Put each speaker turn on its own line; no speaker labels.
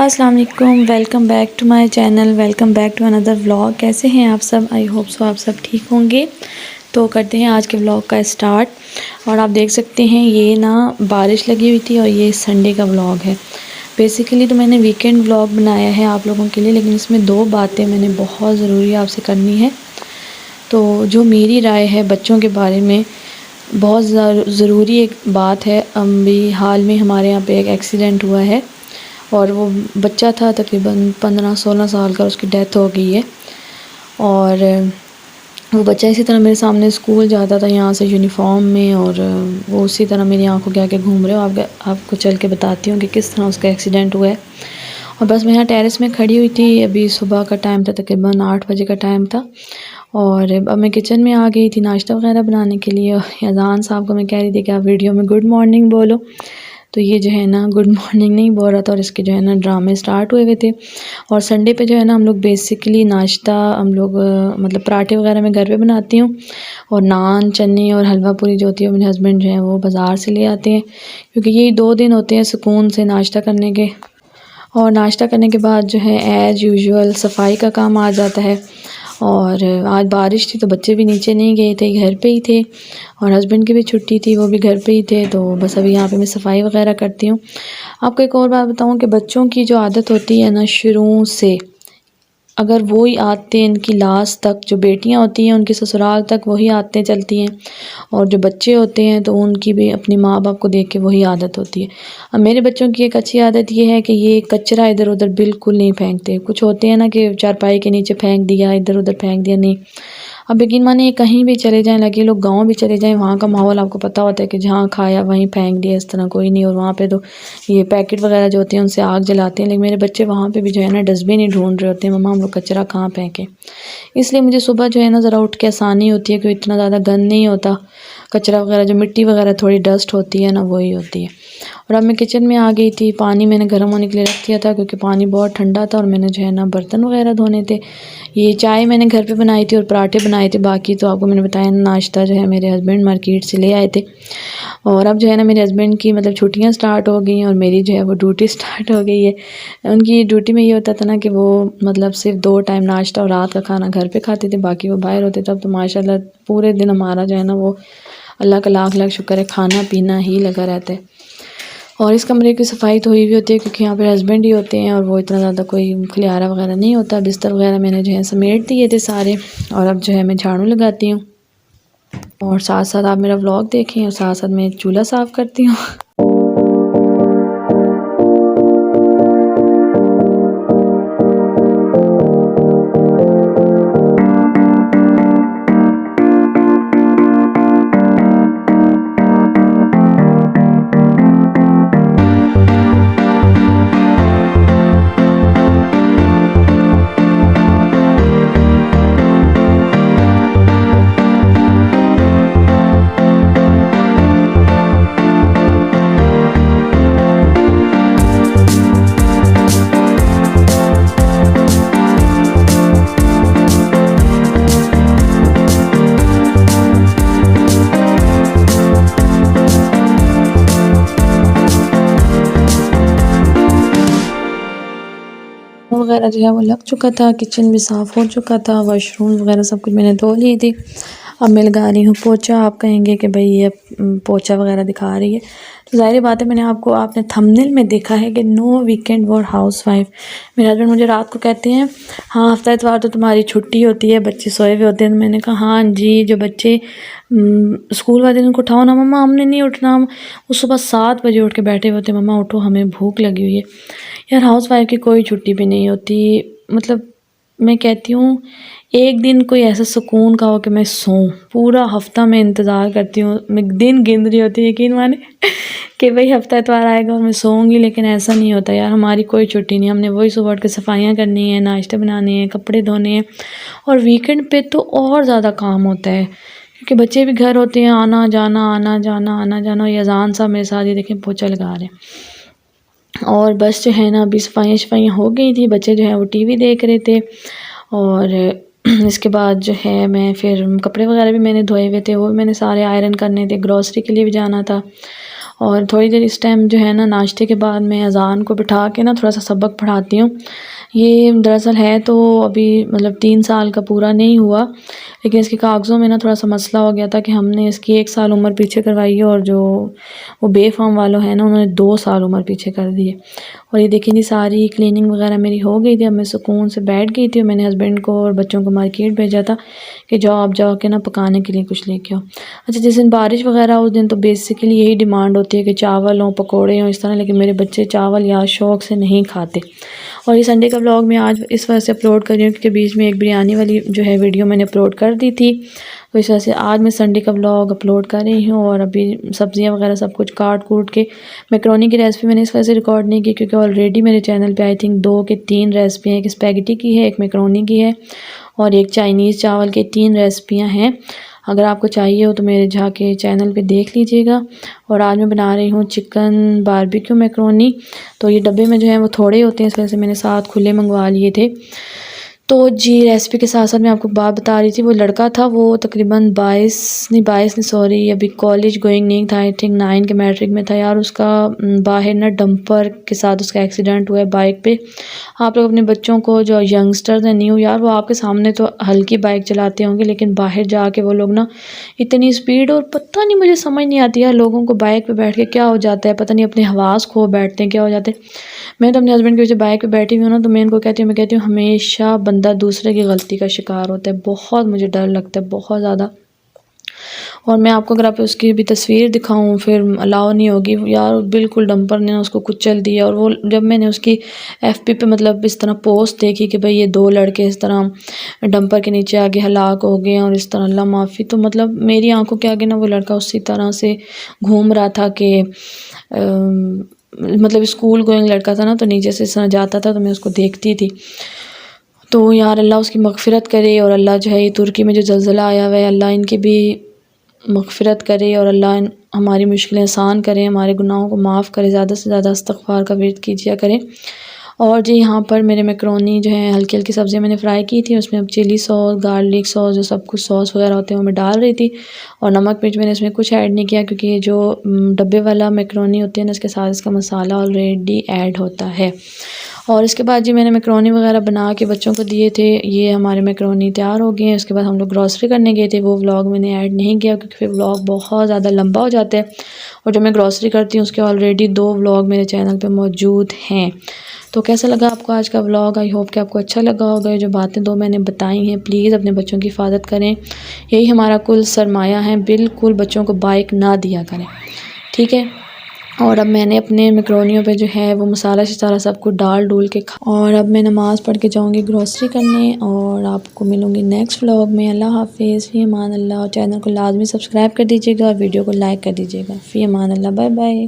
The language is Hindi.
अस्सलाम वालेकुम, welcome back to my channel, welcome back to another vlog. कैसे हैं आप सब? आई होप सो आप सब ठीक होंगे। तो करते हैं आज के व्लॉग का स्टार्ट। और आप देख सकते हैं ये ना बारिश लगी हुई थी और ये संडे का व्लॉग है। बेसिकली तो मैंने वीकेंड व्लॉग बनाया है आप लोगों के लिए, लेकिन इसमें दो बातें मैंने बहुत ज़रूरी आपसे करनी है। तो जो मेरी राय है बच्चों के बारे में, बहुत ज़रूरी एक बात है। अभी हाल में हमारे यहाँ पे एक एक्सीडेंट हुआ है और वो बच्चा था तकरीबन 15-16 साल का, उसकी डेथ हो गई है। और वो बच्चा इसी तरह मेरे सामने स्कूल जाता था यहाँ से यूनिफॉर्म में, और वो उसी तरह मेरी आंखों के आगे घूम रहे हो। आपको चल के बताती हूँ कि किस तरह उसका एक्सीडेंट हुआ है। और बस मैं यहाँ टेरेस में खड़ी हुई थी, अभी सुबह का टाइम था, तकरीबन 8 बजे का टाइम था। और अब मैं किचन में आ गई थी नाश्ता वगैरह बनाने के लिए। अज़ान साहब को मैं कह रही थी कि आप वीडियो में गुड मॉर्निंग बोलो, तो ये जो है ना गुड मॉर्निंग नहीं बोल रहा था और इसके जो है ना ड्रामे स्टार्ट हुए थे। और संडे पे जो है ना हम लोग बेसिकली नाश्ता हम लोग मतलब पराठे वगैरह मैं घर पे बनाती हूँ, और नान चने और हलवा पूरी जो होती है मेरे हस्बैंड जो है वो बाज़ार से ले आते हैं, क्योंकि यही 2 दिन होते हैं सुकून से नाश्ता करने के। और नाश्ता करने के बाद जो है एज़ यूजुअल सफाई का काम आ जाता है। और आज बारिश थी तो बच्चे भी नीचे नहीं गए थे, घर पे ही थे, और हस्बैंड की भी छुट्टी थी, वो भी घर पे ही थे। तो बस अभी यहाँ पे मैं सफाई वगैरह करती हूँ। आपको एक और बात बताऊँ कि बच्चों की जो आदत होती है ना शुरू से, अगर वही आदतें इनकी लास्ट तक, जो बेटियां होती हैं उनकी ससुराल तक वही आदतें चलती हैं, और जो बच्चे होते हैं तो उनकी भी अपने माँ बाप को देख के वही आदत होती है। अब मेरे बच्चों की एक अच्छी आदत ये है कि ये कचरा इधर उधर बिल्कुल नहीं फेंकते। कुछ होते हैं ना कि चारपाई के नीचे फेंक दिया, इधर उधर फेंक दिया, नहीं। अब यकीन मानिए कहीं भी चले जाएं, लगे लोग गांव भी चले जाएं, वहाँ का माहौल आपको पता होता है कि जहाँ खाया वहीं फेंक दिया, इस तरह कोई नहीं। और वहाँ पे तो ये पैकेट वगैरह जो होते हैं उनसे आग जलाते हैं, लेकिन मेरे बच्चे वहाँ पे भी जो है ना डस्टबिन ही ढूंढ रहे होते हैं, मम्मा हम लोग कचरा कहाँ फेंकें। इसलिए मुझे सुबह जो है ना ज़रा उठ के आसानी होती है, क्योंकि इतना ज़्यादा गंद नहीं होता। कचरा वगैरह जो मिट्टी वगैरह थोड़ी डस्ट होती है ना वही होती है। और अब मैं किचन में आ गई थी। पानी मैंने गर्म होने के लिए रख दिया था क्योंकि पानी बहुत ठंडा था, और मैंने जो है ना बर्तन वगैरह धोने थे। ये चाय मैंने घर पे बनाई थी और पराठे बनाए थे। बाकी तो आपको मैंने बताया नाश्ता जो है मेरे हस्बैंड मार्केट से ले आए थे। और अब जो है ना मेरे हस्बैंड की मतलब छुट्टियां स्टार्ट हो गई हैं और मेरी जो है वो ड्यूटी स्टार्ट हो गई है। उनकी ड्यूटी में ये होता था ना कि वो मतलब सिर्फ 2 टाइम नाश्ता और रात का खाना घर पे खाते थे, बाकी वो बाहर होते थे। अब तो माशाल्लाह पूरे दिन हमारा जो है ना वो अल्लाह का लाख लाख शुक्र है, खाना पीना ही लगा रहता है। और इस कमरे की सफाई तो हुई भी होती है क्योंकि यहाँ पे हस्बैंड ही होते हैं और वो इतना ज़्यादा कोई खलियारा वगैरह नहीं होता। बिस्तर वगैरह मैंने जो है समेट दिए थे सारे, और अब जो है मैं झाड़ू लगाती हूँ, और साथ साथ आप मेरा व्लॉग देखें और साथ साथ मैं चूल्हा साफ़ करती हूँ। वगैरह जो है वो लग चुका था, किचन भी साफ़ हो चुका था, वॉशरूम वगैरह सब कुछ मैंने धो लिए थे। अब मैं लगा रही हूँ पोछा। आप कहेंगे कि भाई ये पोछा वगैरह दिखा रही है, तो ज़ाहिर बात है, आपने थंबनेल में देखा है कि नो वीकेंड फॉर हाउसवाइफ। मेरे हस्बैंड मुझे रात को कहते हैं हाँ हफ्ता इतवार तो तुम्हारी छुट्टी होती है, बच्चे सोए हुए होते हैं। मैंने कहा हाँ जी, जो बच्चे स्कूल वाले दिन उनको उठाओ ना मम्मा, हमने नहीं उठना, हम वो सुबह 7 बजे उठ के बैठे हुए होते, मम्मा उठो हमें भूख लगी हुई है। यार हाउस वाइफ की कोई छुट्टी भी नहीं होती। मतलब मैं कहती हूँ एक दिन कोई ऐसा सुकून का हो कि मैं सोऊं, पूरा हफ्ता मैं इंतज़ार करती हूँ, मैं दिन गिन रही होती है यकीन माने कि भाई हफ्ता इतवार आएगा और मैं सोऊंगी। लेकिन ऐसा नहीं होता यार, हमारी कोई छुट्टी नहीं। हमने वही सुबह उठ के सफाइयाँ करनी है, नाश्ते बनाने हैं, कपड़े धोने हैं, और वीकेंड पे तो और ज़्यादा काम होता है क्योंकि बच्चे भी घर होते हैं, आना जाना आना जाना आना जाना। ये अजान साहब मेरे साथ ये देखें पोछा लगा रहे हैं। और बस जो है ना अभी सफाइयाँ हो गई थी, बच्चे जो है वो टीवी देख रहे थे। और इसके बाद जो है मैं फिर कपड़े वगैरह भी मैंने धोए हुए थे, वो भी मैंने सारे आयरन करने थे, ग्रॉसरी के लिए भी जाना था। और थोड़ी देर इस टाइम जो है ना नाश्ते के बाद मैं अज़ान को बिठा के ना थोड़ा सा सबक पढ़ाती हूँ। ये दरअसल है तो अभी मतलब 3 साल का पूरा नहीं हुआ, लेकिन इसके कागज़ों में ना थोड़ा सा मसला हो गया था कि हमने इसकी 1 साल उम्र पीछे करवाई है और जो वो बे फार्म वालों हैं ना उन्होंने 2 साल उम्र पीछे कर दी है। और ये देखिए जी सारी क्लीनिंग वगैरह मेरी हो गई थी। अब मैं सुकून से बैठ गई थी और मैंने हस्बैंड को और बच्चों को मार्केट भेजा था कि जाओ आप जाओ के ना पकाने के लिए कुछ लेके आओ। अच्छा, जिस दिन बारिश वगैरह उस दिन तो बेसिकली यही डिमांड होती है कि चावल हों, पकोड़े हों, इस तरह, लेकिन मेरे बच्चे चावल या शौक़ से नहीं खाते। और ये संडे का व्लॉग मैं आज इस वजह से अपलोड कर रही हूँ क्योंकि बीच में एक बिरयानी वाली जो है वीडियो मैंने अपलोड कर दी थी, तो इस वजह से आज मैं संडे का व्लॉग अपलोड कर रही हूँ। और अभी सब्ज़ियाँ वगैरह सब कुछ काट कूट के, मैकरोनी की रेसिपी मैंने इस वजह से रिकॉर्ड नहीं की क्योंकि ऑलरेडी मेरे चैनल पे आई थिंक 2 के 3 रेसिपी हैं, एक स्पैगेटी की है, एक मैकरोनी की है और एक चाइनीज़ चावल की 3 रेसिपियाँ हैं। अगर आपको चाहिए हो तो मेरे जाके चैनल पे देख लीजिएगा। और आज मैं बना रही हूँ चिकन बारबेक्यू मैकरोनी। तो ये डब्बे में जो है वो थोड़े होते हैं, इस वजह से मैंने 7 खुले मंगवा लिए थे। तो जी रेसिपी के साथ साथ मैं आपको बात बता रही थी, वो लड़का था वो तकरीबन 22 नहीं सॉरी अभी कॉलेज गोइंग नहीं था, आई थिंक 9 के मैट्रिक में था यार। उसका बाहर ना डंपर के साथ उसका एक्सीडेंट हुआ है बाइक पे। आप लोग अपने बच्चों को जो यंगस्टर्स हैं न्यू यार, वो आपके सामने तो हल्की बाइक चलाते होंगे लेकिन बाहर जाके वो लोग ना इतनी स्पीड, और पता नहीं मुझे समझ नहीं आती यार लोगों को बाइक पे बैठ के क्या हो जाता है, पता नहीं अपने हवास खो बैठते हैं, क्या हो जाते हैं। मैं तो अपने हस्बैंड के पीछे बाइक पे बैठी हुई हूँ ना तो मैं इनको कहती हूँ हमेशा बंदा दूसरे की गलती का शिकार होता है। बहुत मुझे डर लगता है, बहुत ज़्यादा। और मैं आपको अगर आप उसकी भी तस्वीर दिखाऊं फिर अलाउ नहीं होगी यार। बिल्कुल डंपर ने उसको कुचल दिया। और वो जब मैंने उसकी एफपी पे मतलब इस तरह पोस्ट देखी कि भाई ये 2 लड़के इस तरह डंपर के नीचे आगे हलाक हो गए और इस तरह, अल्लाह माफ़ी, तो मतलब मेरी आंखों के आगे ना वो लड़का उसी तरह से घूम रहा था कि मतलब स्कूल गोइंग लड़का था ना, तो नीचे से इस तरह जाता था तो मैं उसको देखती थी। तो यार अल्लाह उसकी मग़फ़िरत करे और अल्लाह जो है ये तुर्की में जो ज़लज़ला आया हुआ है अल्लाह इनकी भी मग़फ़िरत करे और अल्लाह हमारी मुश्किलें आसान करे, हमारे गुनाहों को माफ़ करे, ज़्यादा से ज़्यादा इस्तिग़फ़ार का विर्द कीजिया करें। और जी यहाँ पर मेरे मैकरोनी जो है हल्की हल्की सब्ज़ियाँ मैंने फ्राई की थी, उसमें अब चिली सॉस, गार्लिक सॉस, जो सब कुछ सॉस वगैरह होते हैं वो मैं डाल रही थी। और नमक मिर्च मैंने इसमें कुछ ऐड नहीं किया क्योंकि ये जो डब्बे वाला मैकरोनी होती है ना, इसके साथ इसका मसाला ऑलरेडी ऐड होता है। और इसके बाद जी मैंने मैकरोनी वगैरह बना के बच्चों को दिए थे। ये हमारे मैकरोनी तैयार हो गए हैं। उसके बाद हम लोग ग्रॉसरी करने गए थे, वो व्लॉग मैंने ऐड नहीं किया क्योंकि फिर व्लॉग बहुत ज़्यादा लंबा हो जाता है। और जब मैं ग्रॉसरी करती हूँ उसके ऑलरेडी 2 व्लॉग मेरे चैनल पे मौजूद हैं। तो कैसा लगा आपको आज का व्लॉग? आई होप कि आपको अच्छा लगा होगा। ये जो बातें 2 मैंने बताई हैं, प्लीज़ अपने बच्चों की हिफाजत करें, यही हमारा कुल सरमाया है। बिल्कुल बच्चों को बाइक ना दिया करें, ठीक है। और अब मैंने अपने मैकरोनियों पे जो है वो मसाला शसाला सब कुछ डाल डूल के और अब मैं नमाज़ पढ़ के जाऊँगी ग्रॉसरी करने और आपको मिलूँगी नेक्स्ट व्लॉग में। अल्लाह हाफ़िज़, फ़ी अमान अल्लाह। चैनल को लाजमी सब्सक्राइब कर दीजिएगा और वीडियो को लाइक कर दीजिएगा। फ़ी अमान अल्लाह, बाय बाय।